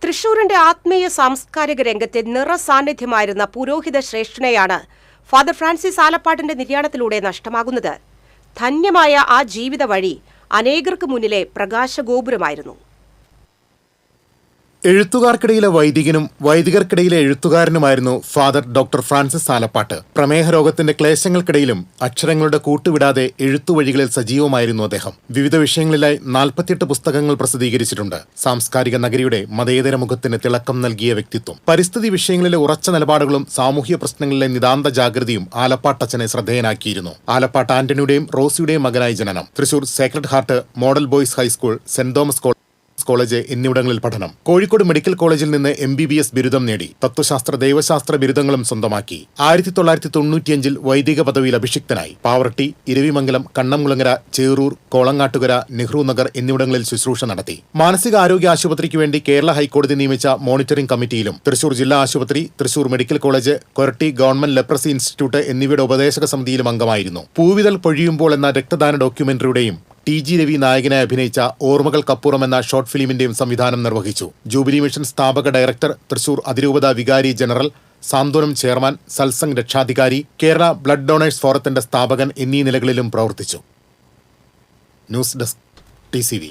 തൃശൂരിന്റെ ആത്മീയ സാംസ്കാരിക രംഗത്തെ നിറസാന്നിധ്യമായിരുന്ന പുരോഹിത ശ്രേഷ്ഠനെയാണ് ഫാദർ ഫ്രാൻസിസ് ആലപ്പാട്ടിന്റെ നിര്യാണത്തിലൂടെ നഷ്ടമാകുന്നത്. ധന്യമായ ആ ജീവിത വഴി അനേകർക്ക് മുന്നിലെ പ്രകാശഗോപുരമായിരുന്നു. എഴുത്തുകാർക്കിടയിലെ വൈദികനും വൈദികർക്കിടയിലെ എഴുത്തുകാരനുമായിരുന്നു ഫാദർ ഡോക്ടർ ഫ്രാൻസിസ് ആലപ്പാട്ട്. പ്രമേഹ രോഗത്തിന്റെ ക്ലേശങ്ങൾക്കിടയിലും അക്ഷരങ്ങളുടെ കൂട്ടുവിടാതെ എഴുത്തുവഴികളിൽ സജീവമായിരുന്നു അദ്ദേഹം. വിവിധ വിഷയങ്ങളിലായി 48 പുസ്തകങ്ങൾ പ്രസിദ്ധീകരിച്ചിട്ടുണ്ട്. സാംസ്കാരിക നഗരിയുടെ മതേതര മുഖത്തിന് തിളക്കം നൽകിയ വ്യക്തിത്വം. പരിസ്ഥിതി വിഷയങ്ങളിലെ ഉറച്ച നിലപാടുകളും സാമൂഹ്യ പ്രശ്നങ്ങളിലെ നിതാന്ത ജാഗ്രതയും ആലപ്പാട്ടച്ചനെ ശ്രദ്ധേയനാക്കിയിരുന്നു. ആലപ്പാട്ട് ആന്റണിയുടെയും റോസിയുടെയും മകനായി ജനനം. Thrissur Sacred heart model boys high school, saint Thomas college എന്നിവിടങ്ങളിൽ പഠനം. കോഴിക്കോട് മെഡിക്കൽ കോളേജിൽ നിന്ന് MBBS ബിരുദം നേടി. തത്വശാസ്ത്ര ദൈവശാസ്ത്ര ബിരുദങ്ങളും സ്വന്തമാക്കി. 1995 വൈദിക പദവിയിൽ അഭിഷിക്തനായി. പാവറട്ടി, ഇരവിമംഗലം, കണ്ണംകുളങ്ങര, ചേറൂർ, കോളങ്ങാട്ടുകര, നെഹ്റു നഗർ എന്നിവിടങ്ങളിൽ ശുശ്രൂഷ നടത്തി. മാനസികാരോഗ്യ ആശുപത്രിക്ക് വേണ്ടി കേരള ഹൈക്കോടതി നിയമിച്ച മോണിറ്ററിംഗ് കമ്മിറ്റിയിലും തൃശൂർ ജില്ലാ ആശുപത്രി, Thrissur medical college, Koratty government leprosy institute എന്നിവയുടെ ഉപദേശക സമിതിയിലും അംഗമായിരുന്നു. പൂവിതൽ പൊഴിയുമ്പോൾ എന്ന രക്തദാന ഡോക്യുമെന്ററിയുടെയും TG രവി നായകനായി അഭിനയിച്ച ഓർമ്മകൾക്കപ്പുറം എന്ന ഷോർട്ട് ഫിലിമിന്റെയും സംവിധാനം നിർവഹിച്ചു. ജൂബിലി മിഷൻ സ്ഥാപക ഡയറക്ടർ, തൃശൂർ അതിരൂപത വികാരി ജനറൽ, സാന്ത്വനം ചെയർമാൻ, സത്സംഗ് രക്ഷാധികാരി, കേരള ബ്ലഡ് ഡൊണേഴ്സ് ഫോറത്തിന്റെ സ്ഥാപകൻ എന്നീ നിലകളിലും പ്രവർത്തിച്ചു. News desk TCV.